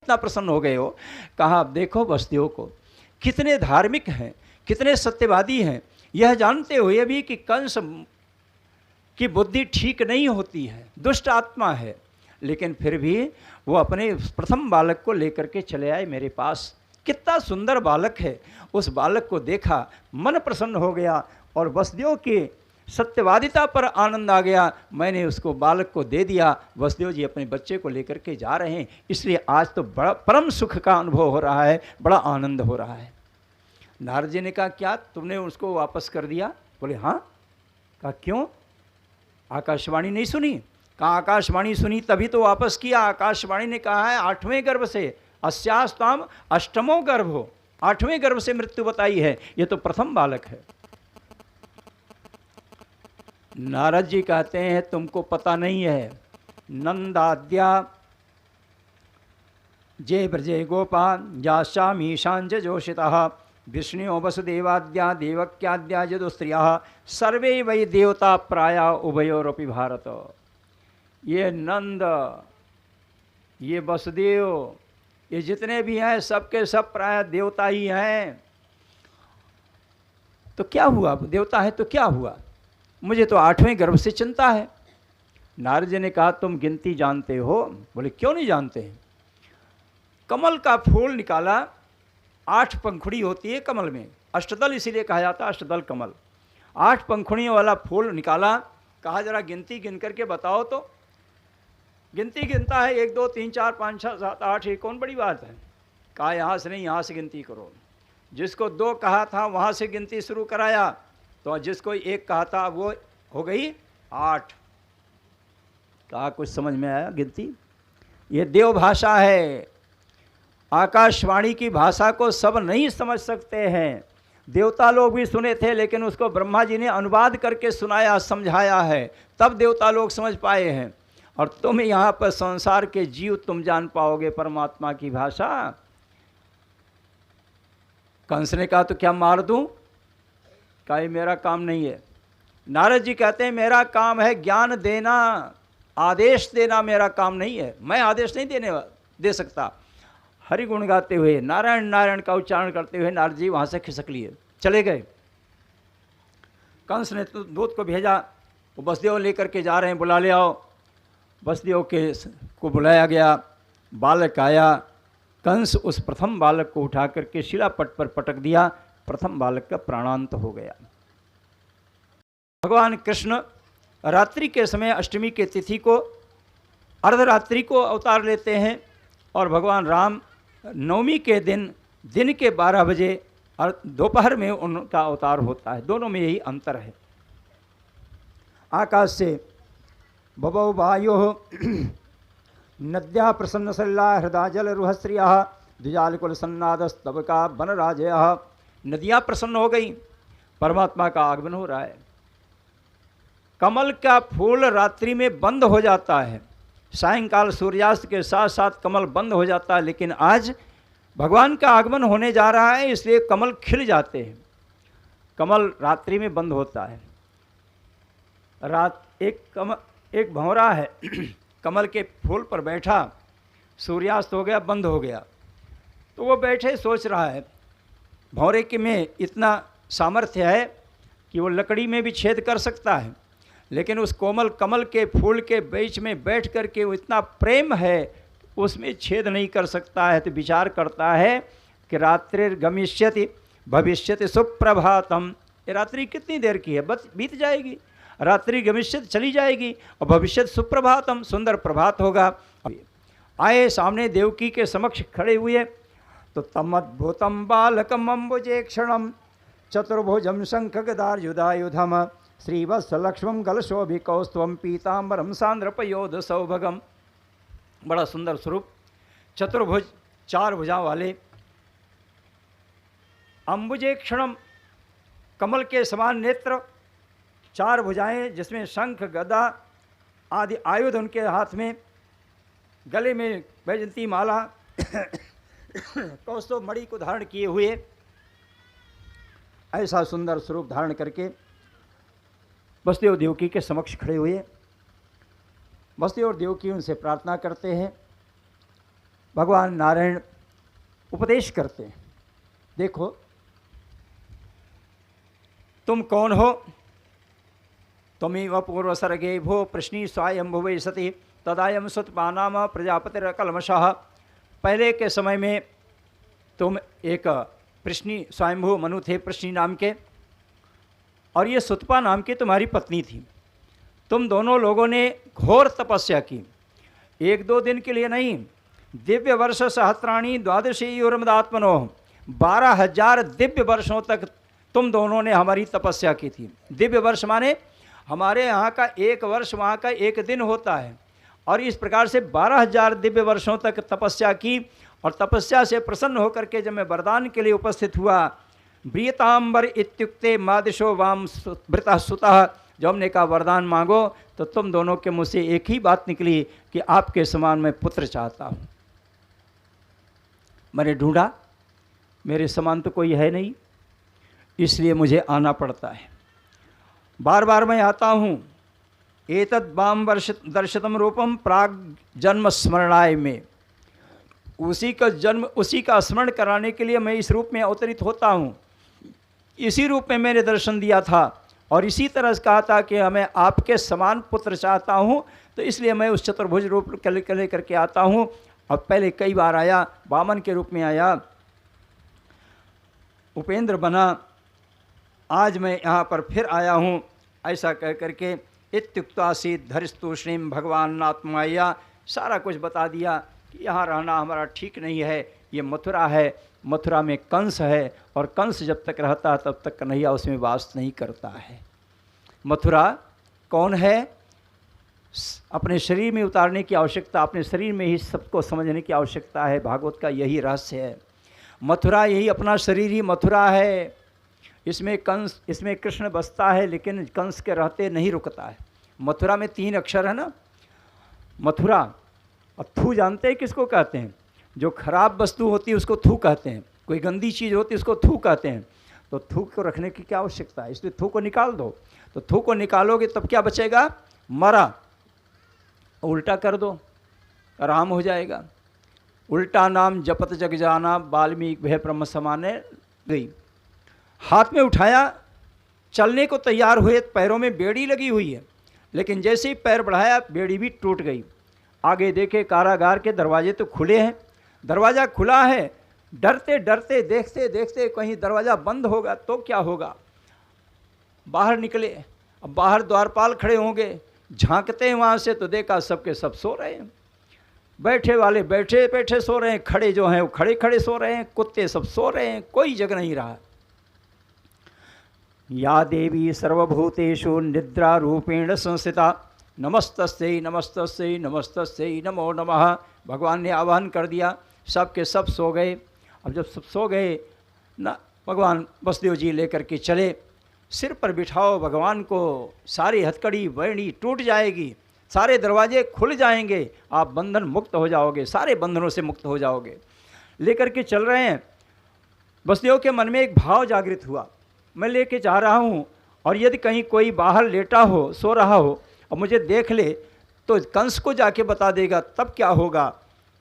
इतना प्रसन्न हो गए हो। कहा अब देखो वसुदेव को, कितने धार्मिक हैं, कितने सत्यवादी हैं, यह जानते हुए भी कि कंस की बुद्धि ठीक नहीं होती है, दुष्ट आत्मा है, लेकिन फिर भी वो अपने प्रथम बालक को लेकर के चले आए मेरे पास। कितना सुंदर बालक है। उस बालक को देखा, मन प्रसन्न हो गया और वसुदेव के सत्यवादिता पर आनंद आ गया। मैंने उसको बालक को दे दिया। वसुदेव जी अपने बच्चे को लेकर के जा रहे हैं, इसलिए आज तो बड़ा परम सुख का अनुभव हो रहा है, बड़ा आनंद हो रहा है। नारद जी ने कहा क्या तुमने उसको वापस कर दिया? बोले हाँ। कहा क्यों? आकाशवाणी नहीं सुनी? कहा आकाशवाणी सुनी तभी तो वापस किया। आकाशवाणी ने कहा है 8वें गर्भ से, अस्यास्ताम अष्टमो गर्भ हो, 8वें गर्भ से मृत्यु बताई है, ये तो प्रथम बालक है। नारद जी कहते हैं तुमको पता नहीं है, नंदाद्या जय ब्रजे गोपा याशामीशांज जोषिता विष्णु वसुदेवाद्या देवक्याद्या जदुस्त्रिया सर्वे वै देवता प्राया उभयोरपि भारत। ये नंद, ये वसुदेव, ये जितने भी हैं सबके सब प्राय देवता ही हैं। तो क्या हुआ, देवता है तो क्या हुआ, मुझे तो 8वें गर्भ से चिंता है। नारद जी ने कहा तुम गिनती जानते हो? बोले क्यों नहीं जानते हैं। कमल का फूल निकाला, 8 पंखुड़ी होती है कमल में, अष्टदल इसीलिए कहा जाता है अष्टदल कमल। 8 पंखुड़ियों वाला फूल निकाला, कहा जरा गिनती गिन करके बताओ तो। गिनती गिनता है 1 2 3 4 5 6 7 8, ये कौन बड़ी बात है। कहा यहाँ से नहीं, यहाँ से गिनती करो। जिसको 2 कहा था वहाँ से गिनती शुरू कराया, तो जिसको 1 कहा था वो हो गई 8। कहा कुछ समझ में आया गिनती? ये देव भाषा है, आकाशवाणी की भाषा को सब नहीं समझ सकते हैं। देवता लोग भी सुने थे, लेकिन उसको ब्रह्मा जी ने अनुवाद करके सुनाया, समझाया है, तब देवता लोग समझ पाए हैं। और तुम यहाँ पर संसार के जीव तुम जान पाओगे परमात्मा की भाषा। कंस ने कहा तो क्या मार दूं? कहा ये मेरा काम नहीं है। नारद जी कहते हैं मेरा काम है ज्ञान देना, आदेश देना मेरा काम नहीं है, मैं आदेश नहीं दे सकता। हरि गुण गाते हुए, नारायण नारायण का उच्चारण करते हुए नारद जी वहाँ से खिसक लिए, चले गए। कंस ने तो दूत को भेजा, वो वसुदेव लेकर के जा रहे हैं, बुला ले आओ। वसुदेव को बुलाया गया, बालक आया। कंस उस प्रथम बालक को उठा करके शिलापट पर पटक दिया, प्रथम बालक का प्राणांत हो गया। भगवान कृष्ण रात्रि के समय अष्टमी के तिथि को अर्धरात्रि को अवतार लेते हैं, और भगवान राम नवमी के दिन के 12 बजे और दोपहर में उनका अवतार होता है। दोनों में यही अंतर है। आकाश से बभौ वायो नद्या प्रसन्न सलिला हृदय जल रुहस्त्रिया द्विजालकुल सन्नादस्तबका वनराजय। नदियाँ प्रसन्न हो गई, परमात्मा का आगमन हो रहा है। कमल का फूल रात्रि में बंद हो जाता है, सायंकाल सूर्यास्त के साथ साथ कमल बंद हो जाता है, लेकिन आज भगवान का आगमन होने जा रहा है, इसलिए कमल खिल जाते हैं। कमल रात्रि में बंद होता है। एक भंवरा है कमल के फूल पर बैठा, सूर्यास्त हो गया, बंद हो गया, तो वो बैठे सोच रहा है, भंवरे के में इतना सामर्थ्य है कि वो लकड़ी में भी छेद कर सकता है, लेकिन उस कोमल कमल के फूल के बीच में बैठ कर के वो इतना प्रेम है, उसमें छेद नहीं कर सकता है। तो विचार करता है कि रात्रिर्गमिष्यति भविष्यति सुप्रभातम। ये रात्रि कितनी देर की है, बस बीत जाएगी। रात्रि गमिष्यति चली जाएगी और भविष्यत सुप्रभातम, सुंदर प्रभात होगा। आए सामने देवकी के समक्ष खड़े हुए, तो तमद्भुतम बालकम अम्बुजे क्षणम चतुर्भुजम शंख गदायुधायुधम श्रीवत्सलक्ष्मम गलशोभिकौस्तवम पीताम्बरम सांद्रपयोध सौभगम। बड़ा सुंदर स्वरूप, चतुर्भुज, 4 भुजा वाले, अम्बुजे क्षणम, कमल के समान नेत्र, 4 भुजाएं जिसमें शंख गदा आदि आयुध उनके हाथ में, गले में वैजंती माला कौस्तुभ मणि को धारण किए हुए, ऐसा सुंदर स्वरूप धारण करके वसुदेव देवकी के समक्ष खड़े हुए। वसुदेव और देवकी उनसे प्रार्थना करते हैं भगवान नारायण उपदेश करते हैं, देखो तुम कौन हो, त्वमेव पूर्वसर्गे भो प्रश्नी स्वायंभुवे सति तदायम सुतपानाम प्रजापतिरकलमशः। पहले के समय में तुम एक प्रश्नी स्वयंभू मनु थे प्रश्नी नाम के, और ये सुतपा नाम की तुम्हारी पत्नी थी। तुम दोनों लोगों ने घोर तपस्या की, 1-2 दिन के लिए नहीं, दिव्य वर्ष सहस्राणी द्वादशी उर्मदात्मनो, 12,000 दिव्य वर्षों तक तुम दोनों ने हमारी तपस्या की थी। दिव्य वर्ष माने हमारे यहाँ का 1 वर्ष वहाँ का 1 दिन होता है, और इस प्रकार से 12,000 दिव्य वर्षों तक तपस्या की। और तपस्या से प्रसन्न होकर के जब मैं वरदान के लिए उपस्थित हुआ, ब्रियतांबर इत्युक्ते मादिशो वाम वृतः सुतः, जब हमने कहा वरदान मांगो, तो तुम दोनों के मुँह से एक ही बात निकली कि आपके समान मैं पुत्र चाहता हूँ। मैंने ढूंढा, मेरे समान तो कोई है नहीं, इसलिए मुझे आना पड़ता है। बार बार मैं आता हूँ। एतद वाम वर्ष दर्शतम रूपम प्राग जन्म स्मरणाय में, उसी का जन्म उसी का स्मरण कराने के लिए मैं इस रूप में अवतरित होता हूँ। इसी रूप में मैंने दर्शन दिया था और इसी तरह से कहा था कि मैं आपके समान पुत्र चाहता हूँ, तो इसलिए मैं उस चतुर्भुज रूप ले करके आता हूँ। अब पहले कई बार आया, वामन के रूप में आया, उपेंद्र बना, आज मैं यहाँ पर फिर आया हूँ। ऐसा कह करके इत्युक्तासीत धरिस्तूष्णीम भगवान आत्माया, सारा कुछ बता दिया कि यहाँ रहना हमारा ठीक नहीं है, ये मथुरा है, मथुरा में कंस है, और कंस जब तक रहता है तब तक कन्हैया उसमें वास नहीं करता है। मथुरा कौन है, अपने शरीर में उतारने की आवश्यकता, अपने शरीर में ही सबको समझने की आवश्यकता है। भागवत का यही रहस्य है। मथुरा यही अपना शरीर ही मथुरा है। इसमें कंस, इसमें कृष्ण बसता है, लेकिन कंस के रहते नहीं रुकता है। मथुरा में 3 अक्षर है ना, मथुरा। अब थू जानते हैं किसको कहते हैं? जो खराब वस्तु होती है उसको थू कहते हैं, कोई गंदी चीज़ होती है उसको थू कहते हैं। तो थू को रखने की क्या आवश्यकता है, इसलिए थू को निकाल दो। तो थू को निकालोगे तब क्या बचेगा? मरा। उल्टा कर दो, आराम हो जाएगा। उल्टा नाम जपत जग जाना, वाल्मीकि भय ब्रह्म समाने गई। हाथ में उठाया, चलने को तैयार हुए, पैरों में बेड़ी लगी हुई है, लेकिन जैसे ही पैर बढ़ाया बेड़ी भी टूट गई। आगे देखे कारागार के दरवाजे तो खुले हैं, दरवाज़ा खुला है। डरते डरते देखते देखते कहीं दरवाज़ा बंद होगा तो क्या होगा। बाहर निकले, अब बाहर द्वारपाल खड़े होंगे, झांकते हैं वहाँ से तो देखा सबके सब सो रहे हैं। बैठे वाले बैठे बैठे सो रहे हैं, खड़े जो हैं वो खड़े खड़े सो रहे हैं, कुत्ते सब सो रहे हैं, कोई जग नहीं रहा। या देवी सर्वभूतेषु निद्रा रूपेण संस्थिता, नमस्तस्यै नमस्तस्यै नमस्तस्यै नमो नमः। भगवान ने आह्वान कर दिया, सबके सब सो गए। अब जब सब सो गए ना, भगवान वसुदेव जी लेकर के चले, सिर पर बिठाओ भगवान को, सारी हथकड़ी बैणी टूट जाएगी, सारे दरवाजे खुल जाएंगे, आप बंधन मुक्त हो जाओगे, सारे बंधनों से मुक्त हो जाओगे। लेकर के चल रहे हैं। वसुदेव के मन में एक भाव जागृत हुआ, मैं लेके जा रहा हूँ, और यदि कहीं कोई बाहर लेटा हो, सो रहा हो, और मुझे देख ले तो कंस को जाके बता देगा, तब क्या होगा।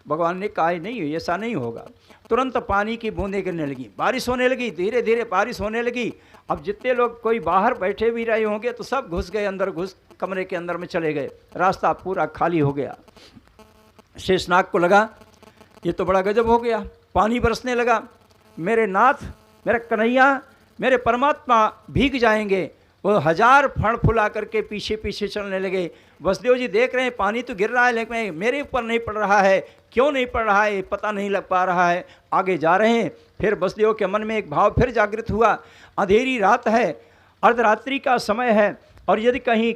भगवान ने कहा नहीं, ऐसा नहीं होगा। तुरंत पानी की बूंदें गिरने लगी, बारिश होने लगी, धीरे धीरे बारिश होने लगी। अब जितने लोग कोई बाहर बैठे भी रहे होंगे तो सब घुस गए अंदर, घुस कमरे के अंदर में चले गए, रास्ता पूरा खाली हो गया। शेषनाग को लगा ये तो बड़ा गजब हो गया, पानी बरसने लगा, मेरे नाथ, मेरा कन्हैया, मेरे परमात्मा भीग जाएंगे। वो 1000 फण फुला करके पीछे पीछे चलने लगे। वसुदेव जी देख रहे हैं पानी तो गिर रहा है, लेकिन मेरे ऊपर नहीं पड़ रहा है, क्यों नहीं पड़ रहा है पता नहीं लग पा रहा है। आगे जा रहे हैं, फिर वसुदेव के मन में एक भाव फिर जागृत हुआ, अंधेरी रात है, अर्धरात्रि का समय है, और यदि कहीं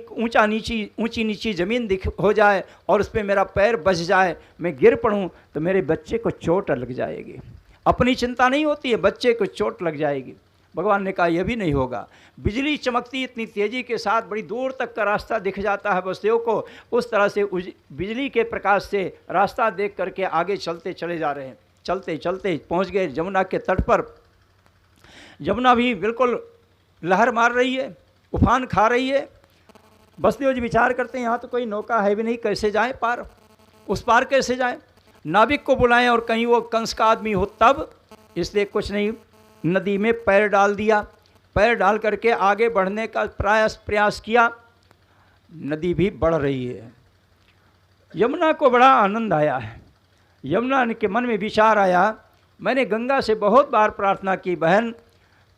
ऊंची नीची ज़मीन दिख हो जाए और उस पर मेरा पैर बच जाए, मैं गिर पड़ूं तो मेरे बच्चे को चोट लग जाएगी। अपनी चिंता नहीं होती है, बच्चे को चोट लग जाएगी। भगवान ने कहा यह भी नहीं होगा। बिजली चमकती इतनी तेज़ी के साथ, बड़ी दूर तक का रास्ता दिख जाता है वसुदेव को, उस तरह से बिजली के प्रकाश से रास्ता देख करके आगे चलते चले जा रहे हैं। चलते चलते पहुंच गए जमुना के तट पर। जमुना भी बिल्कुल लहर मार रही है, उफान खा रही है। वसुदेव जी विचार करते हैं यहाँ तो कोई नौका है भी नहीं, कैसे जाएं पार, उस पार कैसे जाएं। नाविक को बुलाएं और कहीं वो कंस का आदमी हो तब, इसलिए कुछ नहीं, नदी में पैर डाल दिया। पैर डाल करके आगे बढ़ने का प्रयास किया। नदी भी बढ़ रही है। यमुना को बड़ा आनंद आया है। यमुना के मन में विचार आया, मैंने गंगा से बहुत बार प्रार्थना की, बहन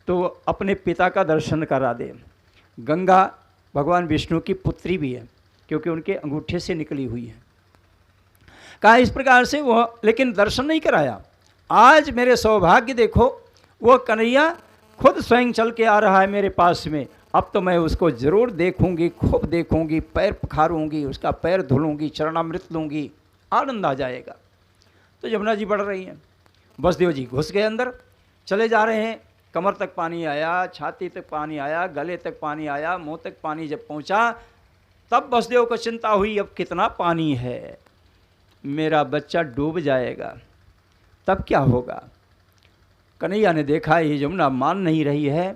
तो अपने पिता का दर्शन करा दे। गंगा भगवान विष्णु की पुत्री भी है, क्योंकि उनके अंगूठे से निकली हुई है। कहा इस प्रकार से वो, लेकिन दर्शन नहीं कराया। आज मेरे सौभाग्य देखो, वो कन्हैया खुद स्वयं चल के आ रहा है मेरे पास में। अब तो मैं उसको ज़रूर देखूंगी, खूब देखूंगी, पैर पखारूंगी, उसका पैर धुलूंगी, चरणामृत लूंगी, आनंद आ जाएगा। तो यमुना जी बढ़ रही हैं, वसुदेव जी घुस गए अंदर, चले जा रहे हैं। कमर तक पानी आया, छाती तक पानी आया, गले तक पानी आया, मुंह तक पानी जब पहुंचा, तब वसुदेव को चिंता हुई, अब कितना पानी है, मेरा बच्चा डूब जाएगा, तब क्या होगा। कन्हैया ने देखा ये यमुना मान नहीं रही है,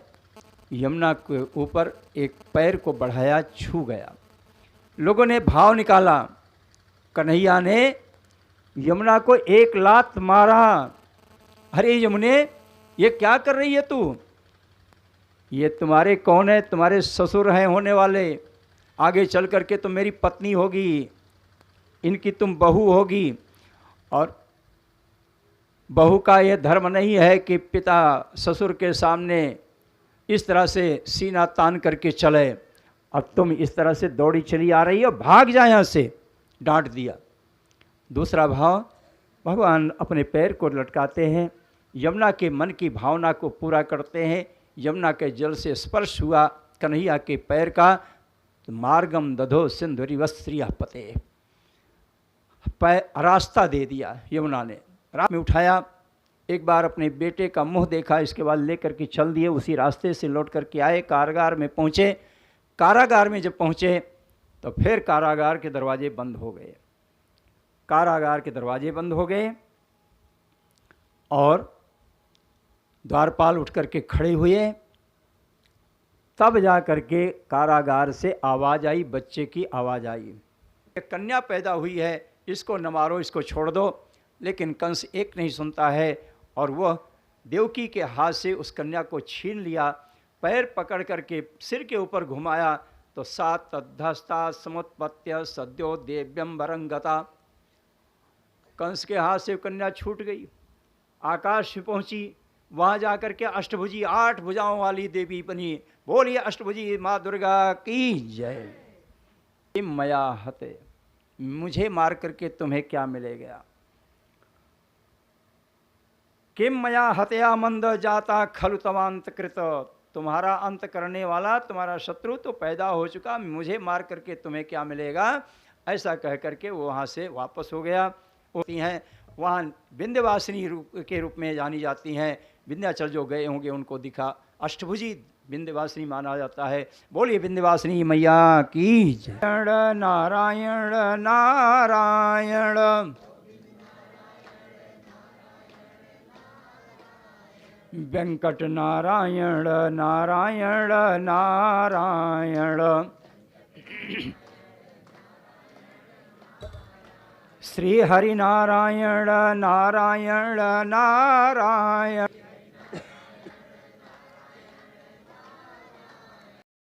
यमुना के ऊपर एक पैर को बढ़ाया, छू गया। लोगों ने भाव निकाला, कन्हैया ने यमुना को एक लात मारा। अरे यमुने, ये क्या कर रही है तू? ये तुम्हारे कौन है? तुम्हारे ससुर हैं होने वाले, आगे चल करके तुम मेरी पत्नी होगी, इनकी तुम बहू होगी। और बहू का ये धर्म नहीं है कि पिता ससुर के सामने इस तरह से सीना तान करके चले। अब तुम इस तरह से दौड़ी चली आ रही हो, भाग जा यहाँ से, डांट दिया। दूसरा भाव, भगवान अपने पैर को लटकाते हैं, यमुना के मन की भावना को पूरा करते हैं। यमुना के जल से स्पर्श हुआ कन्हैया के पैर का, तो मार्गम दधो सिंधुरिवस्त्रिया पते, रास्ता दे दिया यमुना ने। रात में उठाया, एक बार अपने बेटे का मुंह देखा, इसके बाद लेकर के चल दिए, उसी रास्ते से लौट करके आए, कारागार में पहुँचे। कारागार में जब पहुँचे तो फिर कारागार के दरवाजे बंद हो गए। कारागार के दरवाजे बंद हो गए और द्वारपाल उठ करके खड़े हुए। तब जा करके कारागार से आवाज़ आई, बच्चे की आवाज़ आई, एक कन्या पैदा हुई है, इसको न मारो, इसको छोड़ दो। लेकिन कंस एक नहीं सुनता है और वह देवकी के हाथ से उस कन्या को छीन लिया, पैर पकड़ करके सिर के ऊपर घुमाया, तो सात तद्धस्ता समुत्पत्य सद्यो देव्यम वरंगता। कंस के हाथ से कन्या छूट गई, आकाश में पहुंची, वहां जाकर के अष्टभुजी 8 भुजाओं वाली देवी बनी। बोलिए अष्टभुजी माँ दुर्गा की जय। मया हते, मुझे मार करके तुम्हें क्या मिलेगा। किम मया हत्या मंद जाता खलु तवांत कृत, तुम्हारा अंत करने वाला तुम्हारा शत्रु तो पैदा हो चुका, मुझे मार करके तुम्हें क्या मिलेगा। ऐसा कह करके वो वहाँ से वापस हो गया। होती हैं वहाँ विंध्यवासिनी के रूप में जानी जाती हैं। विंध्याचल जो गए होंगे उनको दिखा, अष्टभुजी विंध्यवासिनी माना जाता है। बोलिए विंध्यवासिनी मैया की जय। नारायण नारायण वेंकट नारायण नारायण नारायण, श्री हरि नारायण नारायण नारायण।